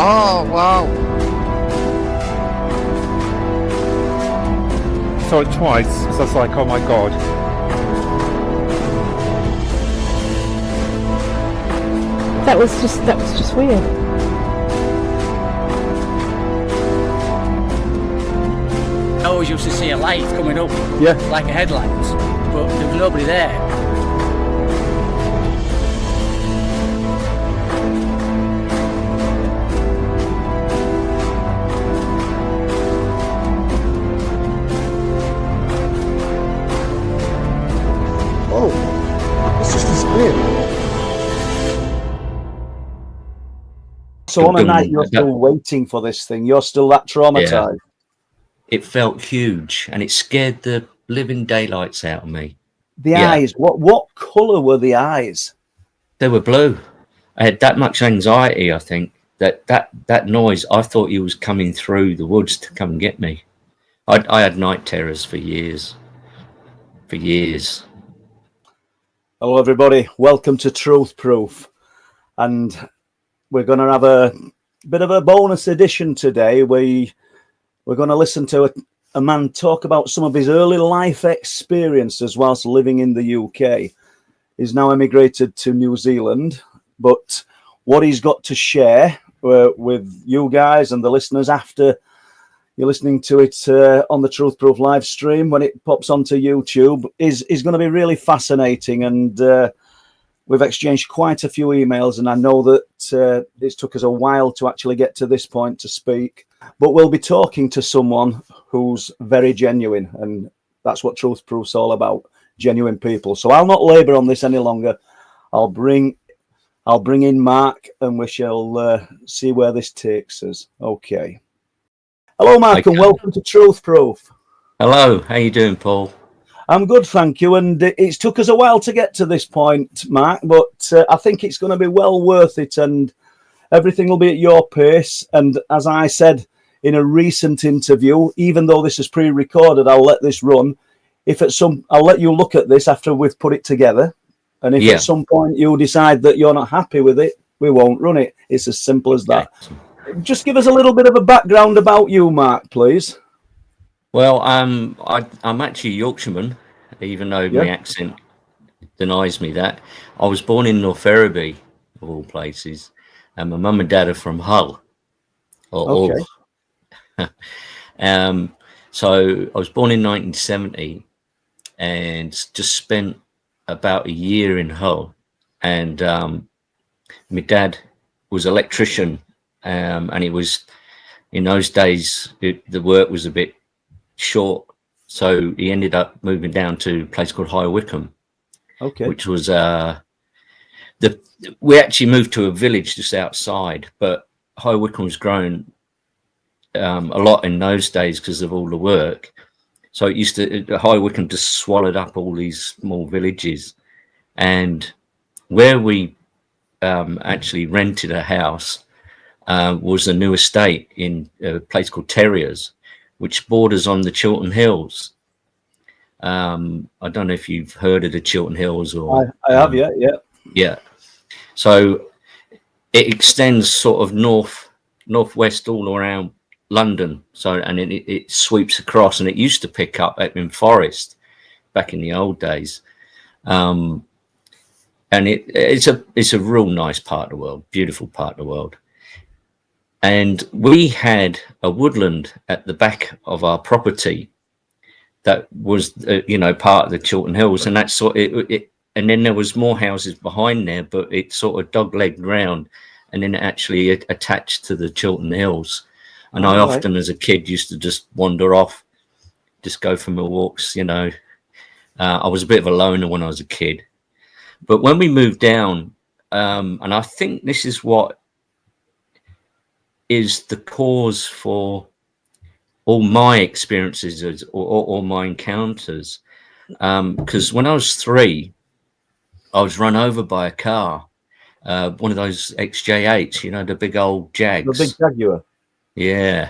Oh, wow. Saw it twice, so I was like, oh my god. That was just weird. I always used to see a light coming up, Yeah. like a headlight, but there was nobody there. Oh, it's just disappeared. So on a night you're still waiting for this thing, you're still that traumatized. It felt huge and it scared the living daylights out of me. The eyes, what colour were the eyes? They were blue. I had that much anxiety, I think, that noise, I thought he was coming through the woods to come and get me. I had night terrors for years. For years. Hello everybody, welcome to Truth Proof. And we're going to have a bit of a bonus edition today. We're going to listen to a man talk about some of his early life experiences whilst living in the UK. He's now emigrated to New Zealand, but what he's got to share with you guys and the listeners after you're listening to it on the Truth Proof live stream when it pops onto YouTube is going to be really fascinating. And we've exchanged quite a few emails, and I know that it took us a while to actually get to this point to speak. But we'll be talking to someone who's very genuine, and that's what Truth Proof's all about, genuine people. So I'll not labour on this any longer. I'll bring in Mark, and we shall see where this takes us. Okay. Hello, Mark, and welcome to Truth Proof. Hello, how you doing, Paul? I'm good, thank you. And it's took us a while to get to this point, Mark, but I think it's going to be well worth it, and everything will be at your pace. And as I said in a recent interview, even though this is pre-recorded, I'll let this run. I'll let you look at this after we've put it together. And if at some point you decide that you're not happy with it, we won't run it. It's as simple as that. Just give us a little bit of a background about you, Mark, please. Well, I'm actually a Yorkshireman, even though my accent denies me that. I was born in North Ferriby, of all places, and my mum and dad are from Hull. So I was born in 1970 and just spent about a year in Hull. And my dad was an electrician, and it was, in those days, the work was a bit short, so he ended up moving down to a place called High Wycombe, which was we actually moved to a village just outside, but High Wycombe was grown a lot in those days because of all the work. So it used to, High Wycombe just swallowed up all these small villages, and where we actually rented a house was a new estate in a place called Terriers, which borders on the Chiltern Hills. I don't know if you've heard of the Chiltern Hills, or I have, yeah. So it extends sort of northwest all around London. So, and it sweeps across, and it used to pick up in Forest back in the old days. And it's a real nice part of the world, beautiful part of the world. And we had a woodland at the back of our property that was, part of the Chiltern Hills, and that's sort of it. And then there was more houses behind there, but it sort of dog-legged round, and then it actually attached to the Chiltern Hills. And I often, as a kid, used to just wander off, just go for my walks. I was a bit of a loner when I was a kid, but when we moved down, and I think this is what is the cause for all my experiences or all my encounters. Because when I was 3, I was run over by a car, one of those XJ8s, the big old Jags. The big Jaguar. Yeah.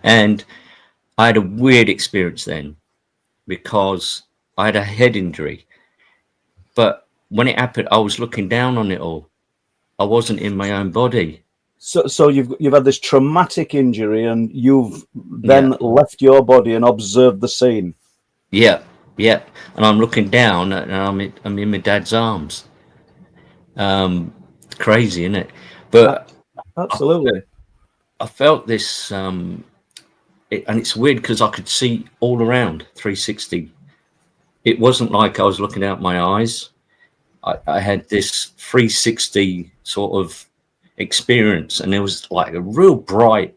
And I had a weird experience then because I had a head injury. But when it happened, I was looking down on it all. I wasn't in my own body. So you've had this traumatic injury, and you've then left your body and observed the scene. Yeah, yeah. And I'm looking down, and I'm in my dad's arms. Crazy, isn't it? But Absolutely. I felt this, and it's weird because I could see all around 360. It wasn't like I was looking out my eyes. I had this 360 sort of experience, and there was like a real bright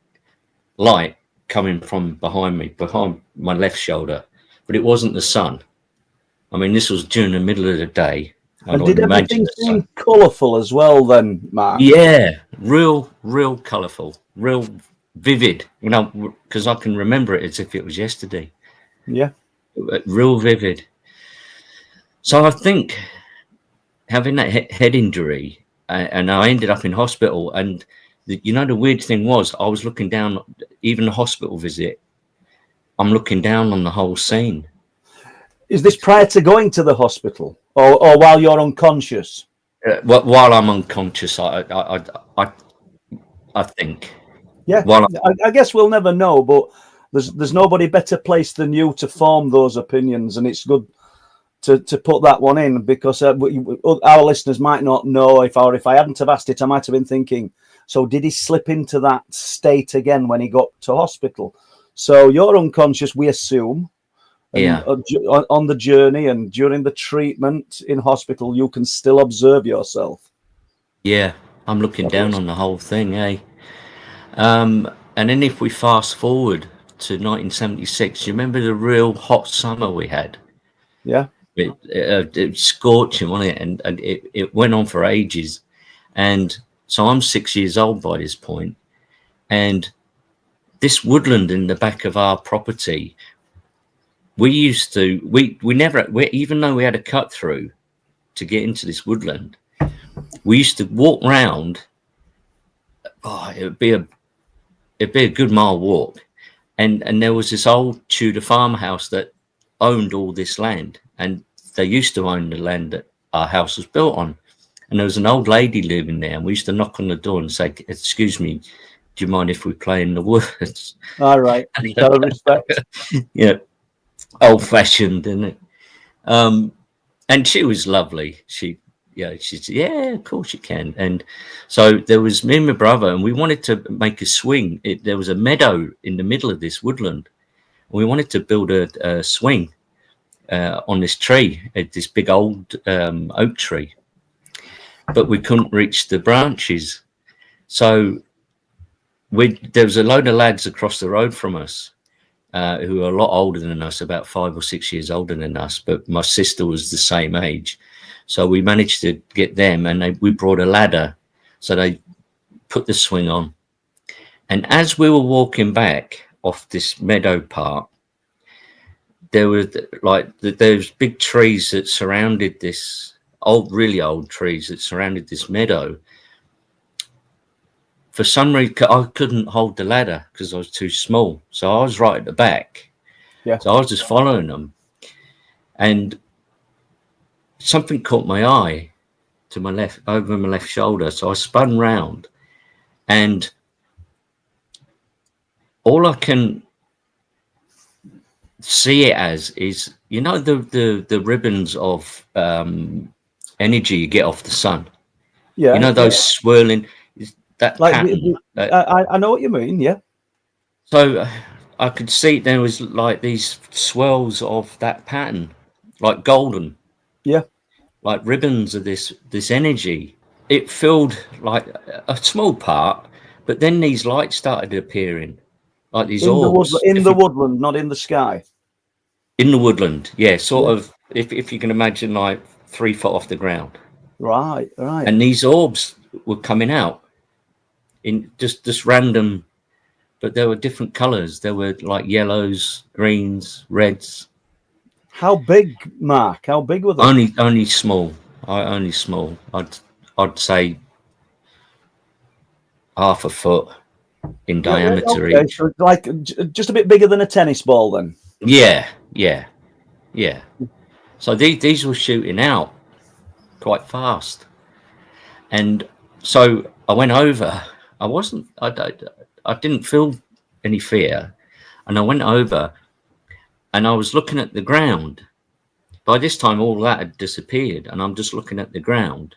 light coming from behind me, behind my left shoulder, but it wasn't the sun. I mean, this was during the middle of the day. And did everything seem colourful as well then, Mark? Yeah, real colourful, real vivid, you know, because I can remember it as if it was yesterday. Yeah. Real vivid. So I think having that head injury, and I ended up in hospital, and the weird thing was I was looking down, even the hospital visit, I'm looking down on the whole scene. Is this prior to going to the hospital, or while you're unconscious? While I'm unconscious, I think. Yeah, I guess we'll never know, but there's nobody better placed than you to form those opinions, and it's good to put that one in, because our listeners might not know. If I hadn't have asked it, I might have been thinking, so did he slip into that state again when he got to hospital? So you're unconscious, we assume. And on the journey and during the treatment in hospital, you can still observe yourself. Yeah, I'm looking down on the whole thing, eh? And then if we fast forward to 1976, you remember the real hot summer we had? Yeah. It was scorching, wasn't it? And it went on for ages. And so I'm 6 years old by this point, and this woodland in the back of our property, we never, even though we had a cut through to get into this woodland, we used to walk round. Oh, it'd be a good mile walk, and there was this old Tudor farmhouse that owned all this land, and they used to own the land that our house was built on. And there was an old lady living there, and we used to knock on the door and say, "Excuse me, do you mind if we play in the woods?" All right, out of respect. Yeah, old-fashioned, isn't it? And she was lovely. She said, "Yeah, of course you can." And so there was me and my brother, and we wanted to make a swing. There was a meadow in the middle of this woodland. We wanted to build a swing on this tree, this big old oak tree, but we couldn't reach the branches. So there was a load of lads across the road from us who were a lot older than us, about 5 or 6 years older than us, but my sister was the same age. So we managed to get them, and we brought a ladder, so they put the swing on. And as we were walking back off this meadow part, there were those big trees that surrounded this really old trees that surrounded this meadow. For some reason, I couldn't hold the ladder because I was too small. So I was right at the back. Yeah. So I was just following them, and something caught my eye to my left, over my left shoulder. So I spun round, and all I can see it as is, the ribbons of energy you get off the sun. Yeah. Those swirling, that pattern. I know what you mean. Yeah. So I could see there was like these swirls of that pattern, like golden. Yeah. Like ribbons of this energy. It filled like a small part, but then these lights started appearing, like these orbs. In the woodland, not in the sky. In the woodland, yeah, sort of. If you can imagine, like 3 foot off the ground. Right. And these orbs were coming out in just random, but there were different colours. There were like yellows, greens, reds. How big, Mark? How big were they? Only small. Only small. I'd say half a foot in diameter each. So like just a bit bigger than a tennis ball, then. Yeah. So these were shooting out quite fast, and so I went over I wasn't. I didn't feel any fear, and I went over, and I was looking at the ground. By this time, all that had disappeared, and I'm just looking at the ground,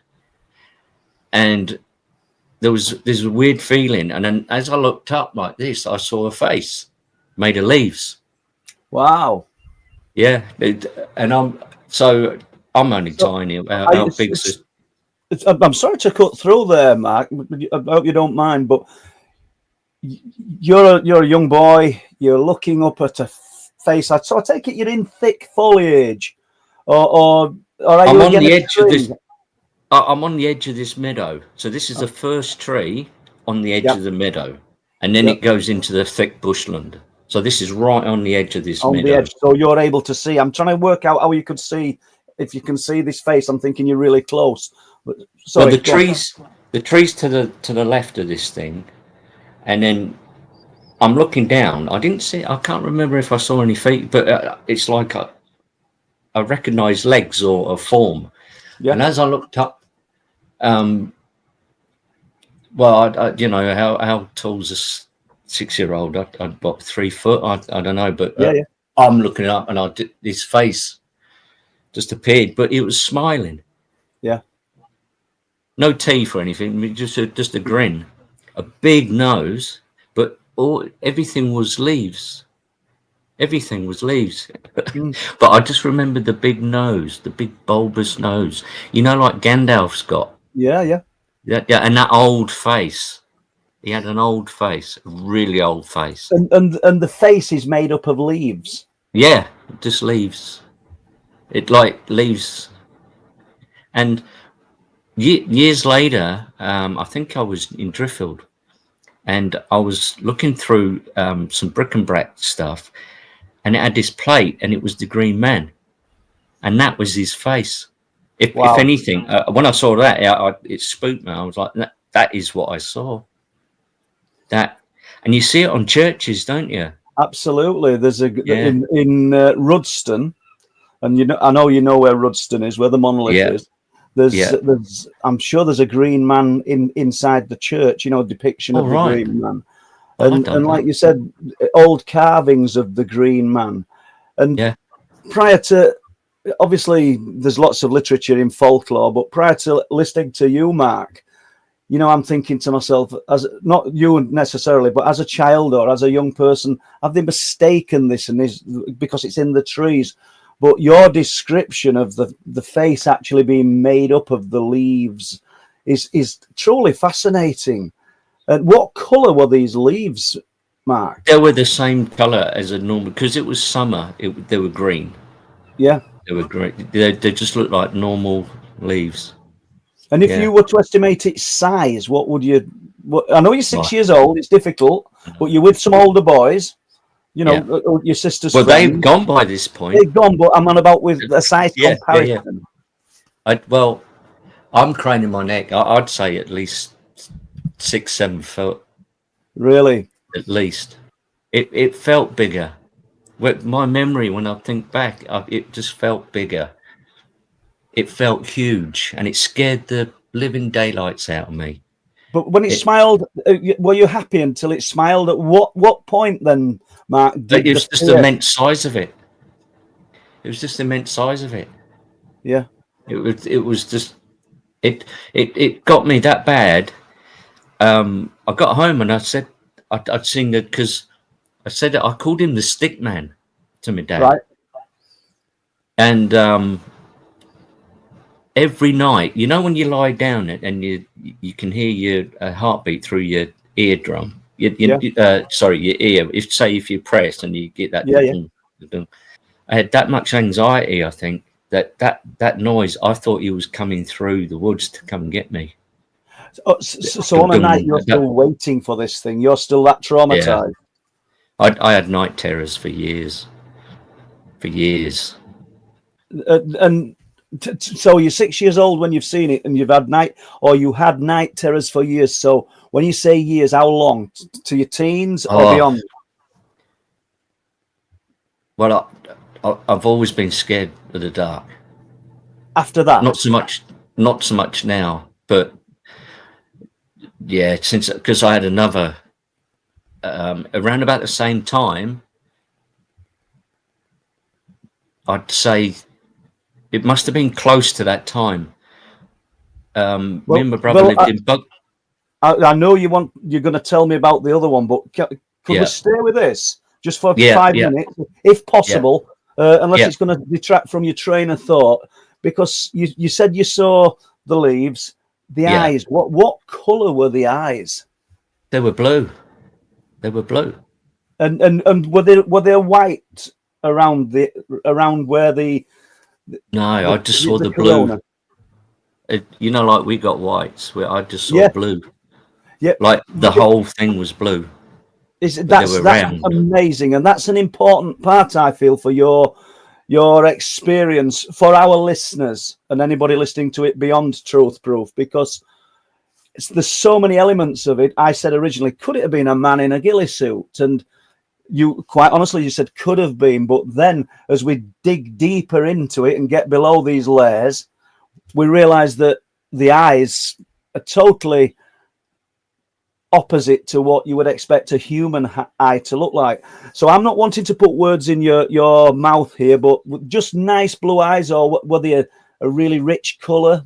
and there was this weird feeling. And then, as I looked up like this, I saw a face made of leaves. Wow. Yeah, and I'm only tiny. How big's this? I'm sorry to cut through there, Mark. I hope you don't mind, but you're a young boy. You're looking up at a face. So I take it you're in thick foliage, or are I'm you on the against edge of this. trees? I'm on the edge of this meadow. So this is the first tree on the edge Yep. of the meadow, and then Yep. it goes into the thick bushland. So this is right on the edge of this On meadow. the edge, so you're able to see. I'm trying to work out how you could see. If you can see this face, I'm thinking you're really close. But sorry, Well, the trees to the left of this thing, and then I'm looking down. I didn't see. I can't remember if I saw any feet, but it's like I recognise legs or a form. Yeah. And as I looked up, well, you know how tall's a 6-year-old? I'd about 3 foot. I don't know, but Yeah. I'm looking up, and his face just appeared, but it was smiling. Yeah. No teeth or anything, just a grin, a big nose, but everything was leaves. Everything was leaves. But I just remembered the big nose, the big bulbous nose. You know, like Gandalf's got. Yeah. Yeah, and that old face. He had an old face, a really old face. And the face is made up of leaves. Yeah, just leaves. It like leaves. And years later, I think I was in Driffield, and I was looking through some bric-a-brac stuff, and it had this plate, and it was the Green Man, and that was his face. If anything, when I saw that, it spooked me. I was like, that is what I saw. That, and you see it on churches, don't you? Absolutely. There's in Rudston, and I know you know where Rudston is, where the monolith is. There's I'm sure there's a Green Man inside the church. A depiction of the Green Man, and like you said, old carvings of the Green Man. And prior to, obviously, there's lots of literature in folklore, but prior to listening to you, Mark, I'm thinking to myself, as not you necessarily, but as a child or as a young person, have they mistaken this because it's in the trees? But your description of the face actually being made up of the leaves is truly fascinating. And what colour were these leaves, Mark? They were the same colour as a normal, because it was summer. They were green. Yeah, they were green. They just looked like normal leaves. And if you were to estimate its size, what would you? I know you're 6 years old; it's difficult, but you're with some older boys. Your sister's. Well, friends. they've gone by this point. They've gone, but I'm on about with the size comparison. Well, I'm craning my neck. I'd say at least 6-7 foot. Really? At least. It felt bigger. My memory, when I think back, it just felt bigger. It felt huge, and it scared the living daylights out of me. But when it smiled, were you happy until it smiled? At what point then, Mark? It was just the immense size of it. It was just the immense size of it. Yeah. It was just it got me that bad. I got home and I said I'd seen that, because I said that I called him the Stick Man to my dad. Right. And every night, when you lie down and you can hear your heartbeat through your eardrum. Sorry, your ear. If you press and you get that. I had that much anxiety. I think that noise. I thought he was coming through the woods to come and get me. So on a night you're still waiting for this thing. You're still that traumatized. Yeah. I had night terrors for years. So you're 6 years old when you've seen it, and you had night terrors for years. So when you say years, how long? To your teens or beyond? Well, I've always been scared of the dark. After that, not so much now, but yeah, since because I had another around about the same time. I'd say it must have been close to that time. Me and my brother Well, lived in Bug. I know you're going to tell me about the other one, but could we Yeah, stay with this just for yeah, 5 minutes, if yeah, possible, unless yeah. it's going to detract from your train of thought? Because you said you saw the leaves, the Yeah. eyes. What colour were the eyes? They were blue. They were blue. And were they white around where No, I just saw the the blue. corona? Like we got whites, where I just saw Yeah, blue. yeah. Like the whole thing was blue, but they That's were round. amazing, and that's an important part, I feel, for your experience for our listeners and anybody listening to it beyond Truth Proof, because there's so many elements of it. I said originally, could it have been a man in a ghillie suit? And you, quite honestly, you said could have been, but then as we dig deeper into it and get below these layers, we realize that the eyes are totally opposite to what you would expect a human eye to look like. So I'm not wanting to put words in your mouth here, but just nice blue eyes, or were they a really rich color?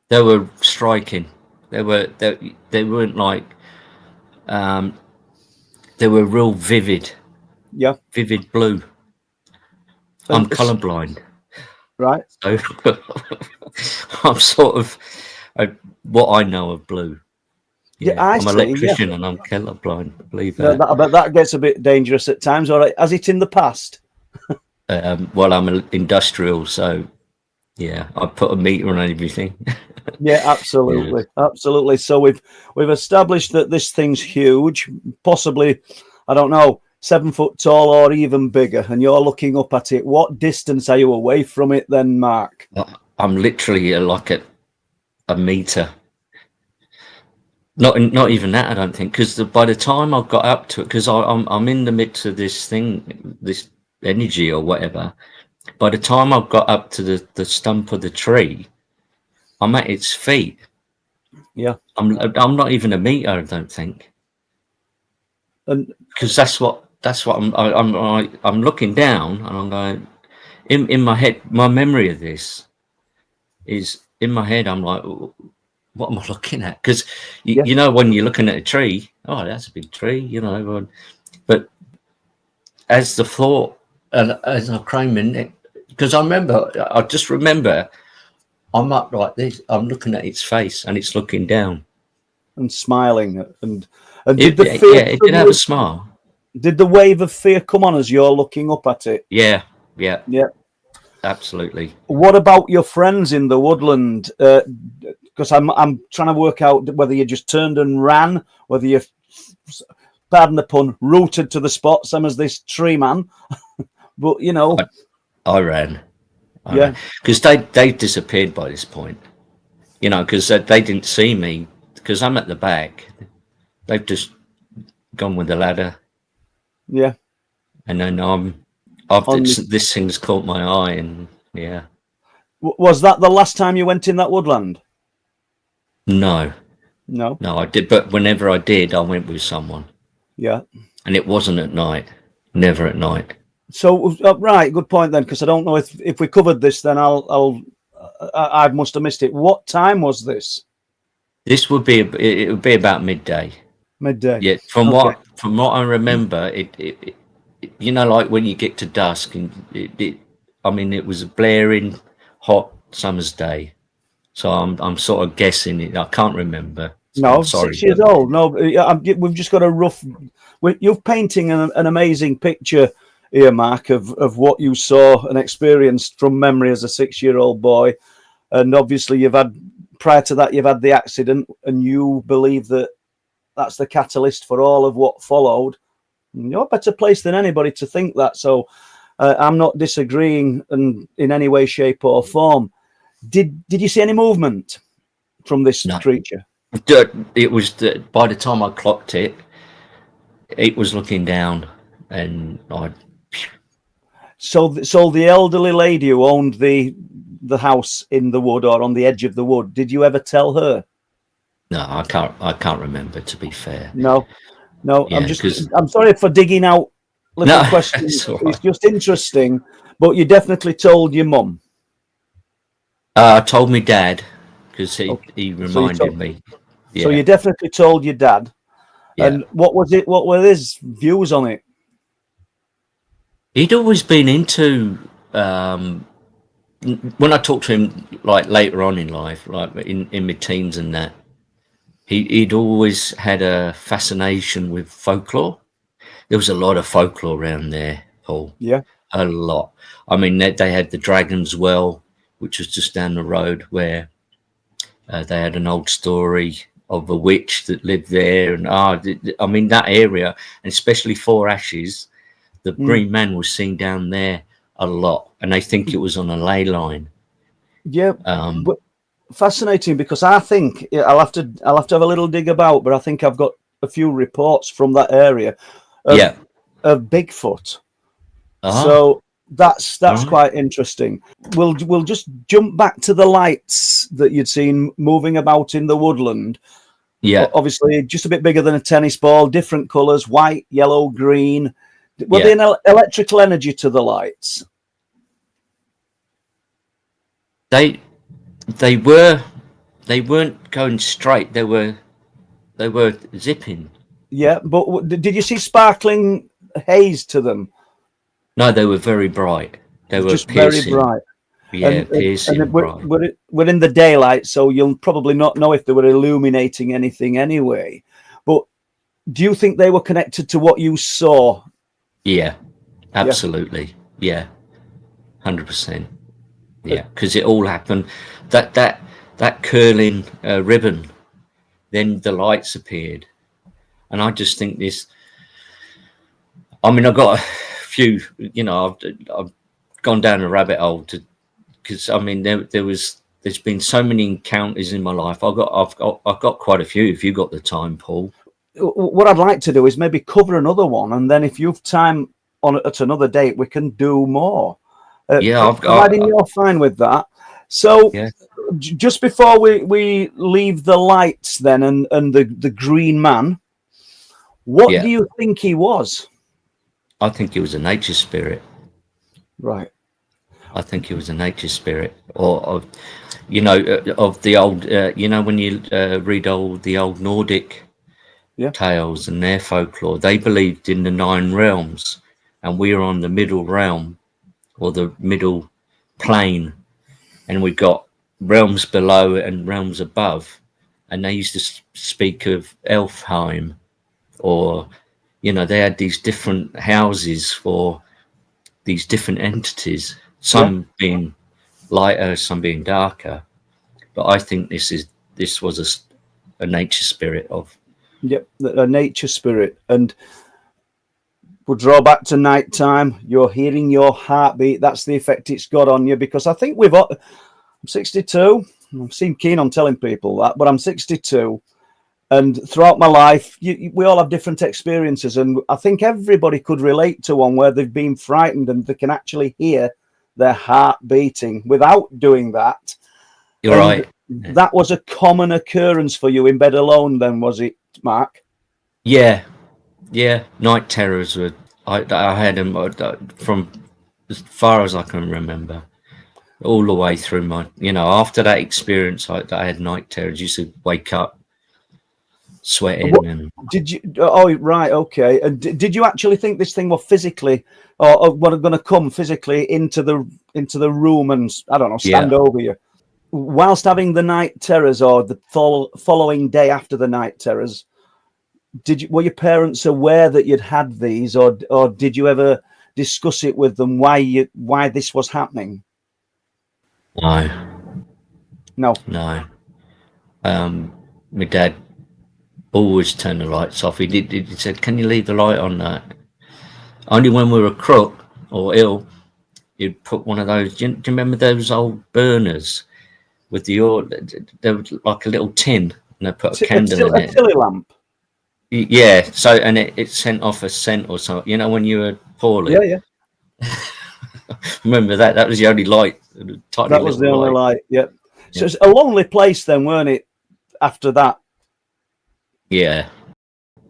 They were striking. They weren't like they were real vivid blue. I'm colorblind, Right. so I'm sort of what I know of blue. Yeah, Yeah, I I'm an see. Yeah. electrician and I'm colorblind. Believe that. I bet that gets a bit dangerous at times. All right. Has it in the past? Well, I'm an industrial, so yeah, I put a meter on everything. Yeah, Yeah. absolutely. So we've established that this thing's huge, possibly, I don't know, 7 foot tall or even bigger, and you're looking up at it. What distance are you away from it then, Mark? I'm literally like a meter. Not even that, I don't think, because by the time I got up to it, because I'm in the midst of this thing, this energy or whatever. By the time I got up to the stump of the tree, I'm at its feet. Yeah. I'm not even a meter, I don't think, And because that's what I'm looking down and I'm going in my head. My memory of this is in my head. I'm like, what am I looking at? Because yeah, you know when you're looking at a tree, oh, that's a big tree, but as the thought and as I came in it, because I just remember I'm up like this, I'm looking at its face and it's looking down. and smiling, and did the fear Yeah, it did have a smile. did the wave of fear come on as you're looking up at it? Yeah, Yeah. absolutely. What about your friends in the woodland? Because I'm trying to work out whether you just turned and ran, whether you, pardon the pun, rooted to the spot, same as this tree man. But I ran. yeah, Because they disappeared by this point, because they didn't see me because I'm at the back. They've just gone with the ladder, yeah. and then this thing's caught my eye, and yeah. Was that the last time you went in that woodland? No, No. I did, but whenever I did, I went with someone, Yeah. and it wasn't at night. Never at night. So right, good point then, because I don't know if we covered this, then I must have missed it. What time was this? This would be it would be about midday. Midday. Yeah, from what I remember, it like when you get to dusk, and it was a blaring hot summer's day. So I'm sort of guessing it. I can't remember. No, I'm sorry, 6 years old. No, we've just got a rough. You're painting an amazing picture here, Mark, of what you saw and experienced from memory as a 6-year-old boy, and obviously prior to that you've had the accident, and you believe that that's the catalyst for all of what followed. You're a better place than anybody to think that. So I'm not disagreeing in any way, shape, or form. Did you see any movement from this creature? It was by the time I clocked it, it was looking down, and I. So the elderly lady who owned the house in the wood or on the edge of the wood, did you ever tell her? No, I can't remember, to be fair. No, no. Yeah, because I'm sorry for digging out little no, questions. it's all It's right. just interesting. But you definitely told your mum. I told my dad because he Okay. he So you reminded told. me. So Yeah, you definitely told your dad. yeah. And what was it? What were his views on it? He'd always been into when I talked to him like later on in life, like in my teens and that. He'd always had a fascination with folklore. There was a lot of folklore around there, Paul. Yeah. A lot. I mean, they had the Dragon's Well, which was just down the road, where they had an old story of a witch that lived there, and I mean that area, and especially Four Ashes, the Mm. Greenman was seen down there a lot, and they think it was on a ley line. Yeah. Um, But fascinating, because I think, yeah, I'll have to have a little dig about, but I think I've got a few reports from that area of yeah. Bigfoot. Ah, So that's right. quite interesting. We'll just jump back to the lights that you'd seen moving about in the woodland. Yeah, Obviously, just a bit bigger than a tennis ball, different colours: white, yellow, green. Were yeah. they an electrical energy to the lights? They they were they weren't going straight. They were zipping. Yeah, but did you see sparkling haze to them? No, they were very bright. They were Just very piercing. bright. Yeah, And piercing bright. we're in the daylight, so you'll probably not know if they were illuminating anything anyway. But do you think they were connected to what you saw? Yeah, Yeah. absolutely. Yeah, 100%. Yeah, because it all happened. That curling ribbon. Then the lights appeared, and I just think this. I mean, I've got a few. I've gone down a rabbit hole because I mean, there's been so many encounters in my life. I've got quite a few. If you got the time, Paul. What I'd like to do is maybe cover another one, and then if you've time on at another date, we can do more. Yeah, I've got. Providing you're fine with that. So Yeah, just before we leave the lights then and the green man, what yeah. do you think he was? I think it was a nature spirit. Right. I think it was a nature spirit, or of the old. When you read the old Nordic Yeah. tales and their folklore, they believed in the nine realms, and we are on the middle realm or the middle plane, and we've got realms below and realms above, and they used to speak of Elfheim, or they had these different houses for these different entities, Yeah. some being lighter, some being darker. But I think this was a nature spirit of. Yep. A nature spirit. And we'll draw back to night time. You're hearing your heartbeat. That's the effect it's got on you, because I think I'm 62. I seem keen on telling people that, but I'm 62. And throughout my life, we all have different experiences. And I think everybody could relate to one where they've been frightened and they can actually hear their heart beating without doing that. You're And right. that was a common occurrence for you in bed alone, then, was it, Mark? Yeah, yeah. Night terrors were. I had them from as far as I can remember, all the way through my. After that experience, I had night terrors. Used to wake up What sweating and. did you? Oh, right, okay. And did you actually think this thing was physically, or were going to come physically into the room and, I don't know, stand Yeah. over you? Whilst having the night terrors, or the following day after the night terrors, were your parents aware that you'd had these, or did you ever discuss it with them why this was happening? No, No. no. My dad always turned the lights off. He said, "Can you leave the light on?" That only when we were crook or ill, you'd put one of those. Do you remember those old burners with the oil? They were like a little tin, and they put a candle in A it. tilly lamp. Yeah. So, and it sent off a scent or something. When you were Yeah, poorly. yeah. Remember that? That was the only light, a tiny That was little the only light. light. Yeah. Yeah. So it's a lonely place then, weren't it? After that, Yeah.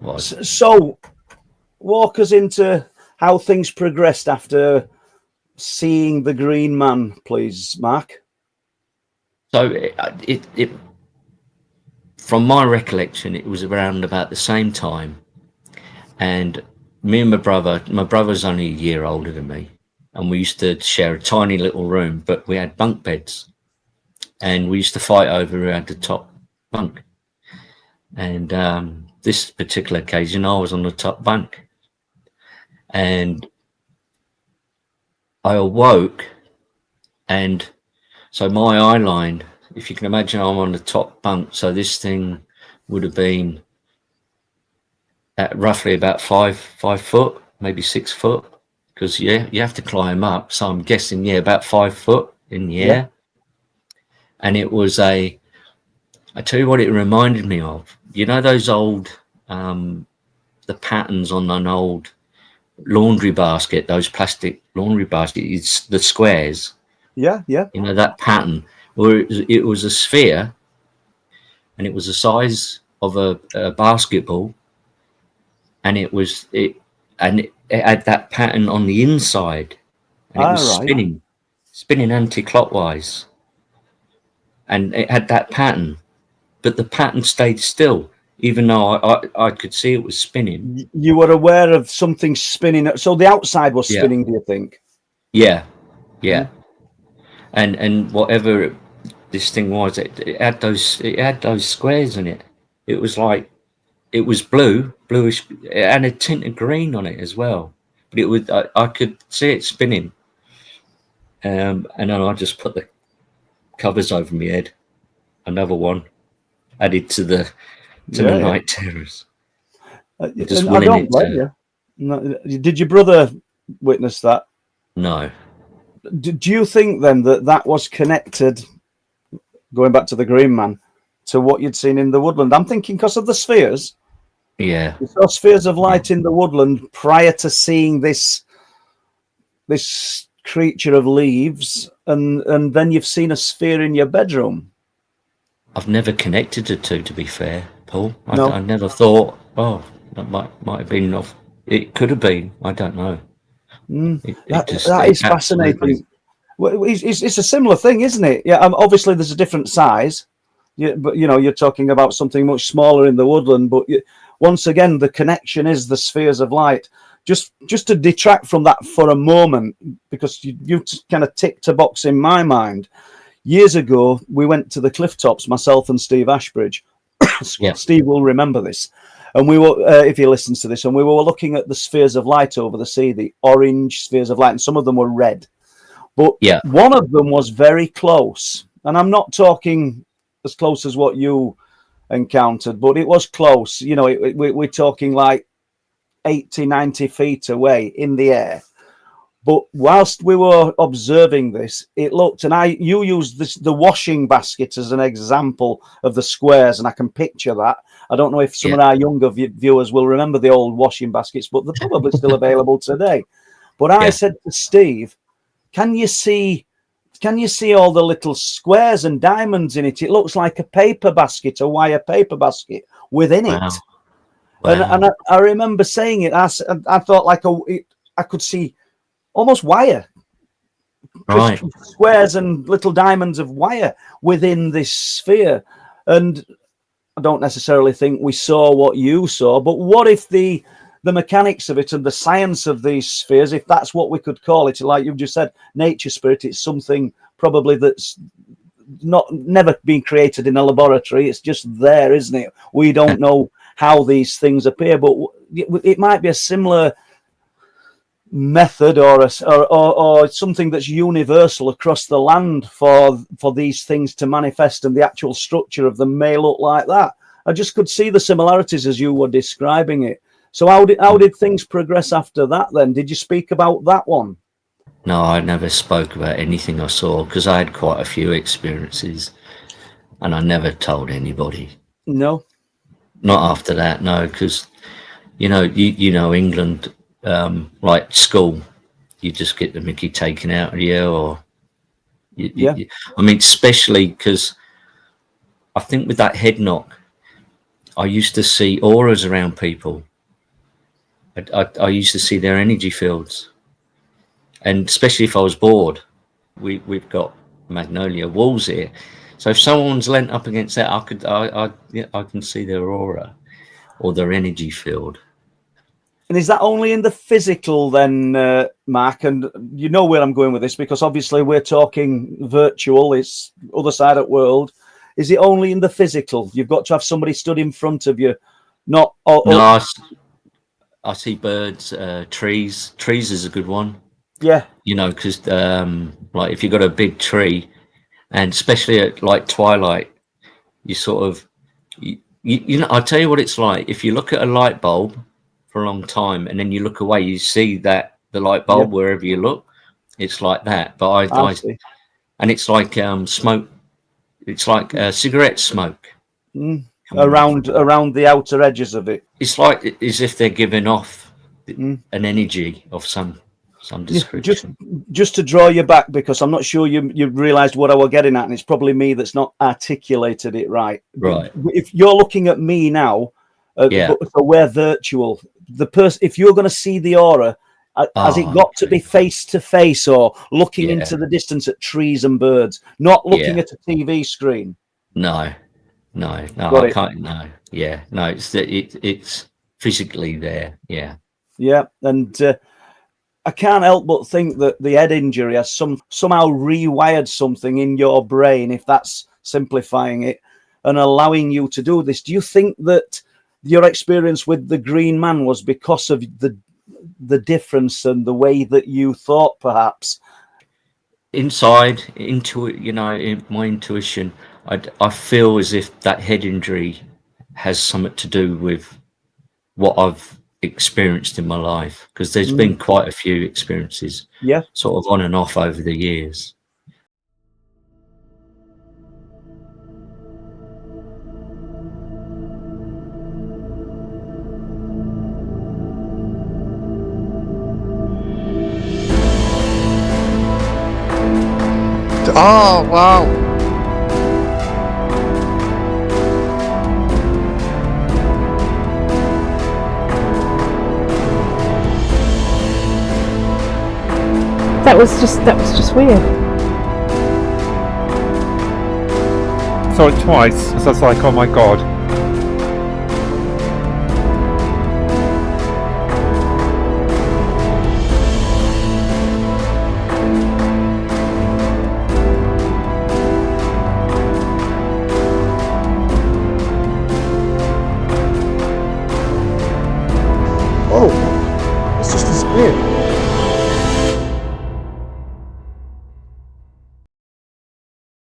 Was. So, walk us into how things progressed after seeing the Greenman, please, Mark. So it from my recollection, it was around about the same time, and me and my brother's only a year older than me, and we used to share a tiny little room, but we had bunk beds, and we used to fight over who had the top bunk. And this particular occasion, I was on the top bunk, and I awoke, and so my eye line, if you can imagine, I'm on the top bunk, so this thing would have been at roughly about 5 foot, maybe 6 foot, because you have to climb up. So I'm guessing, about 5 foot in the air. And it was I tell you what it reminded me of. You know those old, the patterns on an old laundry basket, those plastic laundry baskets, the squares. Yeah. You know, that pattern where it was a sphere, and it was the size of a basketball, and it had that pattern on the inside, and it was Right. spinning anti-clockwise, and it had that pattern, but the pattern stayed still, even though I could see it was spinning. You were aware of something spinning. So the outside was Yeah. spinning, do you think? Yeah. And whatever this thing was, it had those squares in it. It was like, it was bluish, and a tint of green on it as well. But I could see it spinning. And then I just put the covers over my head. Another one added to the night terrors. Just I don't blame you. No, did your brother witness that? No. Do you think then that was connected, going back to the Greenman, to what you'd seen in the woodland? I'm thinking because of the spheres. Yeah. You saw spheres of light in the woodland prior to seeing this creature of leaves, and then you've seen a sphere in your bedroom. I've never connected the two, to be fair, Paul. No. I never thought, that might have been off. It could have been. I don't know. That is fascinating. Well, it's a similar thing, isn't it? Yeah. Obviously, there's a different size. Yeah, but you're talking about something much smaller in the woodland. But once again, the connection is the spheres of light. Just to detract from that for a moment, because you kind of ticked a box in my mind. Years ago, we went to the cliff tops, myself and Steve Ashbridge. Yeah. Steve will remember this. And we were, if he listens to this, and we were looking at the spheres of light over the sea, the orange spheres of light, and some of them were red. But one of them was very close. And I'm not talking as close as what you encountered, but it was close. We're talking like 80, 90 feet away in the air. But whilst we were observing this, it looked, and you used the washing basket as an example of the squares, and I can picture that. I don't know if some of our younger viewers will remember the old washing baskets, but they're probably still available today. But I said to Steve, can you see all the little squares and diamonds in it? It looks like a paper basket, a wire paper basket within it. Wow. And I remember saying it. I thought I could see almost wire, right? Squares and little diamonds of wire within this sphere. And I don't necessarily think we saw what you saw, but what if the mechanics of it and the science of these spheres, if that's what we could call it, like you've just said, nature spirit, it's something probably that's never been created in a laboratory. It's just there, isn't it? We don't know how these things appear, but it might be a similar method or something that's universal across the land for these things to manifest, and the actual structure of them may look like that. I just could see the similarities as you were describing it. So how did things progress after that then? Did you speak about that one? No, I never spoke about anything I saw, because I had quite a few experiences, and I never told anybody. No, not after that. No, because you know England, like school, you just get the mickey taken out of you, or I mean, especially because I think with that head knock, I used to see auras around people. I used to see their energy fields, and especially if I was bored, we've got magnolia walls here, so if someone's leant up against that, I can see their aura or their energy field. And is that only in the physical then, Mark? And you know where I'm going with this, because obviously we're talking virtual, it's other side of the world. Is it only in the physical? You've got to have somebody stood in front of you, not... No, I see birds, trees. Trees is a good one. Yeah. You know, because like if you've got a big tree, and especially at like twilight, you sort of, you know, I'll tell you what it's like. If you look at a light bulb for a long time and then you look away, you see that the light bulb wherever you look, it's like that. But I See. And it's like smoke. It's like cigarette smoke. Around the outer edges of it. It's like as if they're giving off an energy of some description. Just to draw you back, because I'm not sure you realised what I was getting at, and it's probably me that's not articulated it right. Right. If you're looking at me now, so we're virtual. The person, if you're going to see the aura, has it got to be face to face or looking into the distance at trees and birds, not looking at a TV screen? No, I can't. No, no. It's physically there. Yeah, and I can't help but think that the head injury has somehow rewired something in your brain, if that's simplifying it, and allowing you to do this. Do you think that your experience with the Greenman was because of the difference and the way that you thought, perhaps? Inside, in my intuition, I feel as if that head injury has something to do with what I've experienced in my life, because there's been quite a few experiences, sort of on and off over the years. Oh, wow. That was just weird. Saw it twice, so I was like, oh my god. Oh, it's just as weird.